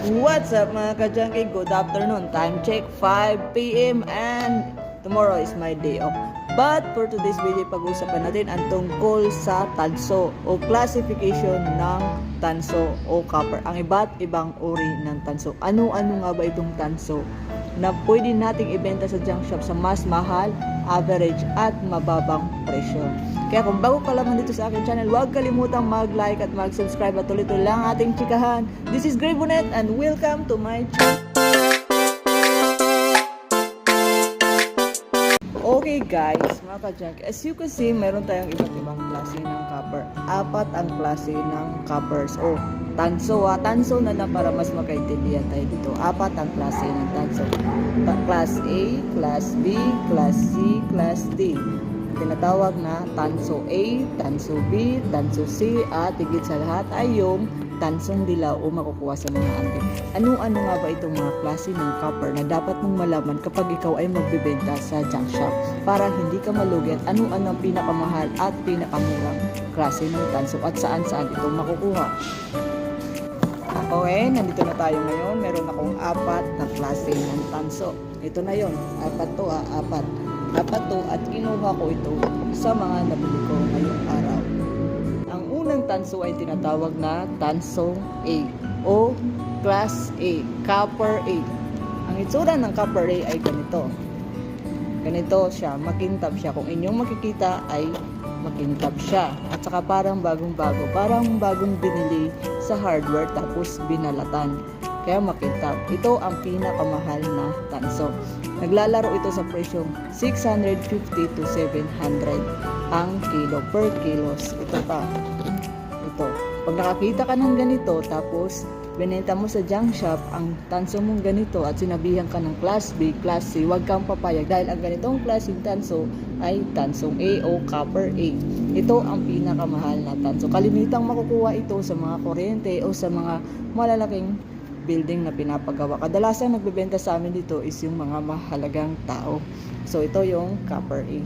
What's up mga ka-junkie? Good afternoon. Time check 5 p.m. and tomorrow is my day off. But for today's video, pag-uusapan natin ang tungkol sa tanso o classification ng tanso o copper. Ang iba't ibang uri ng tanso. Ano-ano nga ba itong tanso na pwede nating ibenta sa junk shop sa mas mahal, average at mababang presyo? Kaya kung bago ka lamang dito sa aking channel, huwag kalimutang mag-like at mag-subscribe at tuloy-tuloy lang ating chikahan. This is Gray Bonet and welcome to my channel. Okay guys, mga ka-junk, as you can see, meron tayong iba't ibang klase ng copper. 4 ang klase ng coppers o tanso. Tanso na lang para mas makaintindihan tayo dito. 4 ang klase ng tanso. Class A, Class B, Class C, Class D. Tinatawag na tanso A, tanso B, tanso C, at higit sa lahat ay yung tansong dilaw o makukuha sa mga antik. Ano-ano nga ba itong mga klase ng copper na dapat mong malaman kapag ikaw ay magbebenta sa junk shop para hindi ka malugi at ano-ano ang pinakamahal at pinakamurang klase ng tanso at saan-saan ito makukuha. Okay, nandito na tayo ngayon. Meron akong 4 na klase ng tanso. Ito na yon, 4 to 4 to at kinuha ko ito sa mga nabili ko ngayong araw. Ang unang tanso ay tinatawag na tansong A o Class A, Copper A. Ang itsura ng Copper A ay ganito. Ganito siya, makintab siya. Kung inyong makikita ay makintab siya. At saka parang bagong-bago, parang bagong binili sa hardware tapos binalatan. Kaya makintab. Ito ang pinakamahal na tanso. Naglalaro ito sa presyong 650 to 700 ang kilo per kilos. Ito pa. Ito. Pag nakakita ka ng ganito tapos binenta mo sa junk shop ang tanso mong ganito at sinabihan ka ng Class B, Class C, huwag kang papayag dahil ang ganitong klaseng tanso ay tansong A o Copper A. Ito ang pinakamahal na tanso. Kalimitang makukuha ito sa mga kuryente o sa mga malalaking building na pinapagawa. Kadalasan nagbebenta sa amin dito is yung mga mahalagang tao. So ito yung Copper A.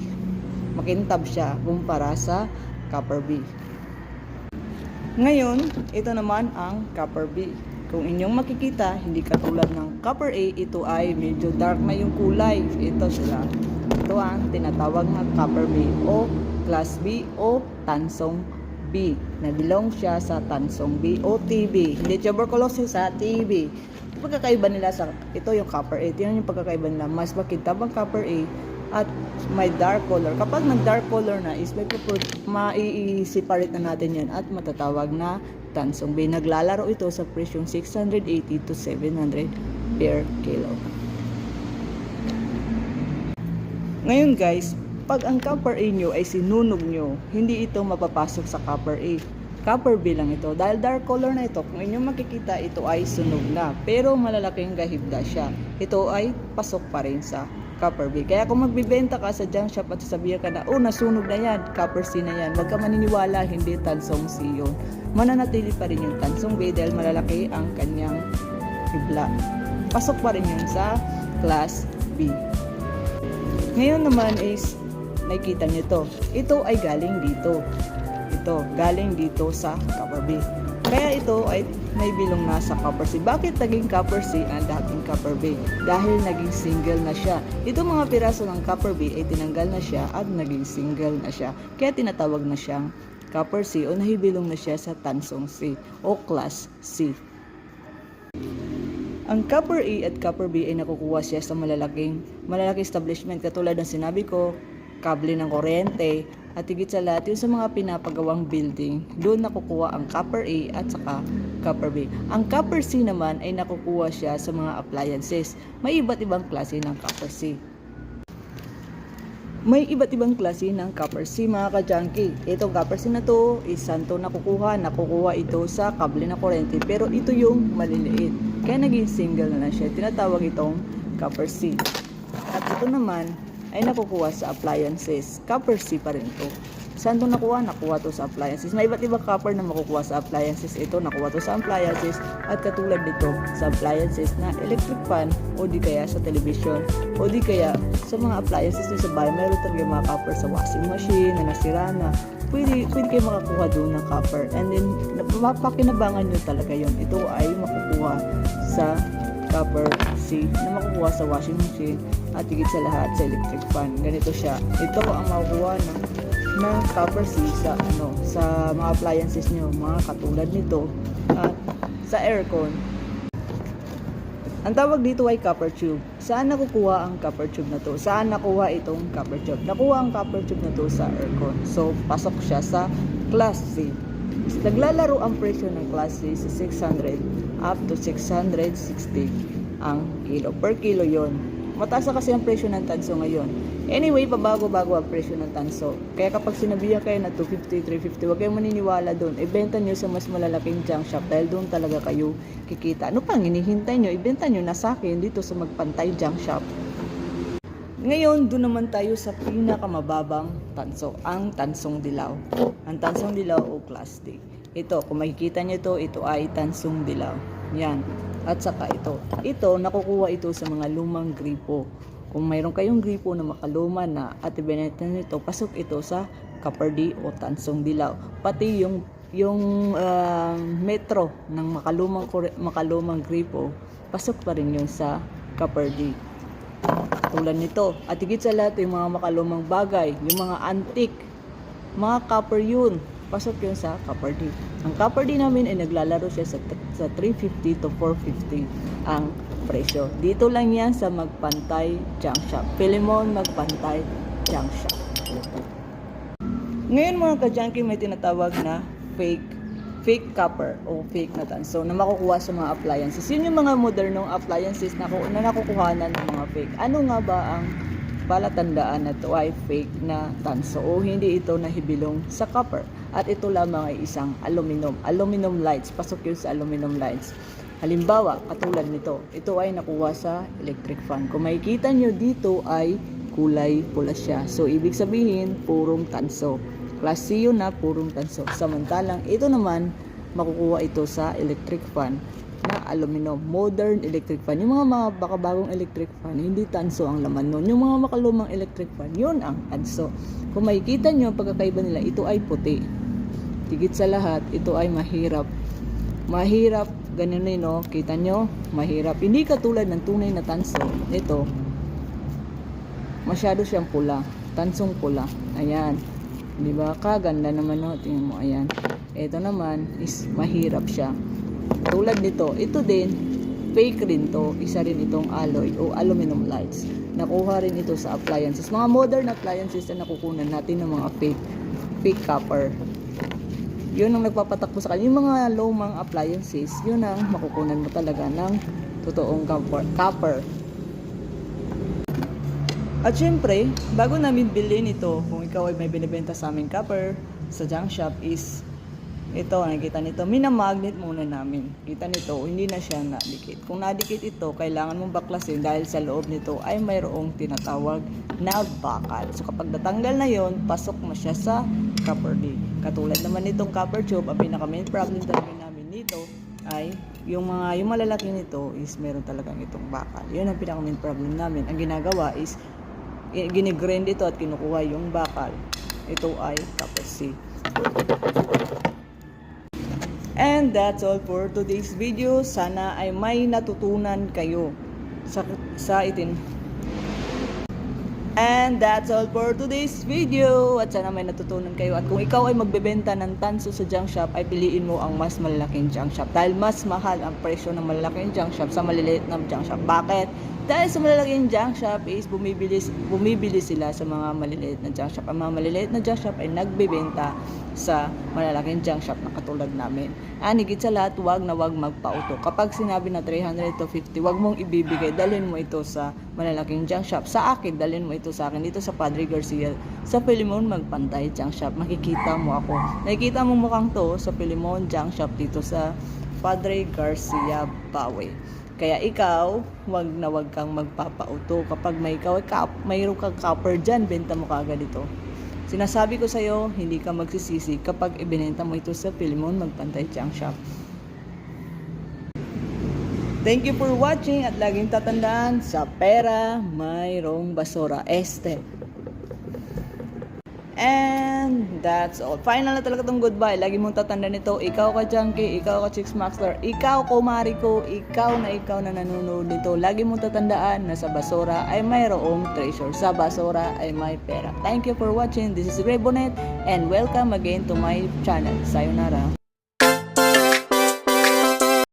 Makintab siya kumpara sa Copper B. Ngayon, ito naman ang Copper B. Kung inyong makikita, hindi katulad ng Copper A, ito ay medyo dark na yung kulay. Ito sila. Ito ang tinatawag na Copper B o Class B o tansong B. Nabilong siya sa tansong B o TB. Hindi tuberculosis sa TB. Pagkakaiba nila sa ito yung Copper A. Tingnan yung pagkakaiba nila. Mas makintab ang Copper A at may dark color. Kapag nag-dark color na is mai-separate na natin yan at matatawag na tansong B. Naglalaro ito sa presyong 680 to 700 per kilo. Ngayon guys, pag ang Copper A nyo ay sinunog nyo, hindi ito mapapasok sa Copper A. Copper B lang ito. Dahil dark color na ito, kung inyong makikita, ito ay sunog na. Pero malalaking gahibda siya. Ito ay pasok pa rin sa Copper B. Kaya kung magbibenta ka sa junk shop at sasabihan ka na, oh, nasunog na yan, Copper C na yan, huwag ka maniniwala, hindi tansong C yun. Mananatili pa rin yung tansong B dahil malalaki ang kanyang hibla. Pasok pa rin yun sa Class B. Ngayon naman is, nakikita nyo ito. Ito ay galing dito. Ito, galing dito sa Copper B. Kaya ito ay may bilong na sa Copper C. Bakit naging Copper C ang dating Copper B? Dahil naging single na siya. Ito mga piraso ng Copper B ay tinanggal na siya at naging single na siya. Kaya tinatawag na siyang Copper C o nahibilong na siya sa tansong C o Class C. Ang Copper A at Copper B ay nakukuha siya sa malalaking establishment katulad ng sinabi ko, kable ng kuryente, at higit sa lahat yung sa mga pinapagawang building, doon nakukuha ang Copper A at saka Copper B. Ang Copper C naman ay nakukuha siya sa mga appliances. May iba't ibang klase ng Copper C. May iba't ibang klase ng Copper C mga ka-junkie. Itong Copper C na to is santo nakukuha ito sa kable ng kuryente, pero ito yung maliliit. Kaya naging single na siya. Tinatawag itong Copper C. At ito naman ay nakukuha sa appliances. Copper C pa rin ito. Saan ito nakuha? Nakuha to sa appliances. May iba't ibang copper na makukuha sa appliances. Ito, nakuha to sa appliances. At katulad nito, sa appliances na electric fan o di kaya sa television o di kaya sa mga appliances din sa bahay. Meron talaga mga copper sa washing machine na nasira na. Pwede kayo makakuha doon ng copper. And then, mapakinabangan nyo talaga yun. Ito ay makukuha sa copper C na makukuha sa washing machine at higit sa lahat sa electric fan. Ganito siya. Ito ang makukuha na copper C sa mga appliances nyo, mga katulad nito at sa aircon. Ang tawag dito ay copper tube. Saan nakukuha ang copper tube na to? Saan nakuha itong copper tube? Nakuha ang copper tube na to sa aircon. So, pasok siya sa Class C. Naglalaro ang presyo ng Class C sa 600 up to 660 ang kilo. Per kilo yon. Mataas na kasi ang presyo ng tanso ngayon. Anyway, pabago-bago ang presyo ng tanso. Kaya kapag sinabihan kayo na 250, 350, huwag kayong maniniwala doon. Ibenta nyo sa mas malalaking junk shop dahil doon talaga kayo kikita. Ano pang hinihintay nyo? Ibenta nyo na sa akin dito sa Magpantay Junk Shop. Ngayon, doon naman tayo sa pinakamababang tanso, ang tansong dilaw. Ang tansong dilaw o Class D. Ito, kung makikita nyo ito ay tansong dilaw. Yan. At saka ito. Ito, nakukuha ito sa mga lumang gripo. Kung mayroon kayong gripo na makaluma na at ibenta nito, pasok ito sa copper D o tansong dilaw. Pati yung metro ng makalumang gripo, pasok pa rin yun sa copper D. Tulad nito. At higit sa lahat, yung mga makalumang bagay, yung mga antique, mga copper yun, pasok yun sa copper D. Ang copper D namin ay naglalaro siya sa 350 to 450 ang presyo. Dito lang yan sa Magpantay Junk Shop. Philemon Magpantay Junk Shop. Ngayon mga ka-junkie, may tinatawag na fake copper o fake na tanso na makukuha sa mga appliances. Yun yung mga modernong appliances na nakukuhanan ng mga fake. Ano nga ba ang palatandaan na ito ay fake na tanso o hindi ito nahibilong sa copper? At ito lamang ay isang aluminum lights. Pasok yun sa aluminum lights. Halimbawa, katulad nito, ito ay nakuha sa electric fan. Kung makikita nyo dito ay kulay pula siya. So, ibig sabihin, purong tanso. Class C yun na purong tanso. Samantalang, ito naman, makukuha ito sa electric fan na aluminum. Modern electric fan. Yung mga bagong electric fan, hindi tanso ang laman nun. Yung mga makalumang electric fan, yun ang tanso. Kung makikita nyo, ang pagkakaiba nila, ito ay puti. Tigit sa lahat, ito ay mahirap. Mahirap, ganun no, kita nyo, mahirap. Hindi katulad ng tunay na tanso. Ito, masyado siyang pula, tansong pula. Ayan, di ba? Kaganda naman no, tingnan mo, ayan. Ito naman is mahirap siya. Tulad nito, ito din, fake rin to. Isa rin itong alloy o aluminum lights. Nakuha rin ito sa appliances. Mga modern appliances na nakukunan natin ng mga fake copper. Yun ang nagpapatakbo sa kanya. Yung mga lumang appliances, yun ang makukunan mo talaga ng totoong copper. At syempre, bago namin bilhin ito, kung ikaw ay may binibenta sa aming copper sa junk shop is ito, nakikita nito, minamagnet muna namin. Kita nito, hindi na siya nadikit. Kung nadikit ito, kailangan mong baklasin dahil sa loob nito ay mayroong tinatawag na bakal. So kapag natanggal na yon, pasok mo siya sa copper D. Katulad naman nitong copper tube, ang pinaka main problem talaga namin nito ay yung malalaki nito is meron talagang itong bakal. Yun ang pinaka main problem namin. Ang ginagawa is ginigrind ito at kinukuha yung bakal. Ito ay copper C. And that's all for today's video. Sana ay may natutunan kayo sa itin. And that's all for today's video. At sana may natutunan kayo. At kung ikaw ay magbebenta ng tanso sa junk shop, ay piliin mo ang mas malalaking junk shop. Dahil mas mahal ang presyo ng malalaking junk shop sa maliliit na junk shop. Bakit? Dahil sa malalaking junk shop is bumibili sila sa mga maliliit na junk shop. Ang mga maliliit na junk shop ay nagbebenta sa malalaking junk shop na katulad namin. Higit sa lahat, wag magpauto. Kapag sinabi na 300 to 50, wag mong ibibigay. Dalhin mo ito sa malalaking junk shop. Sa akin, dalhin mo ito sa akin dito sa Padre Garcia, sa Philemon Magpantay Junk Shop. Makikita mo ako. Nakikita mo mukhang to sa Philemon Junk Shop dito sa Padre Garcia, Bawe. Kaya ikaw, wag kang magpapauto. Kapag mayroon kang copper dyan, benta mo kaagad ito. Sinasabi ko sa'yo, hindi ka magsisisi kapag ibinenta mo ito sa Philemon Magpantay Junk Shop. Thank you for watching at laging tatandaan, sa pera mayroong basura. And that's all. Final na talaga tong goodbye. Lagi mong tatandaan nito. Ikaw ka Chunky, ikaw ka Chicks Maxler, ikaw kumari ko, ikaw na nanonood nito. Lagi mong tatandaan na sa basura ay mayroong treasure. Sa basura ay may pera. Thank you for watching. This is Ray Bonet and welcome again to my channel. Sayonara.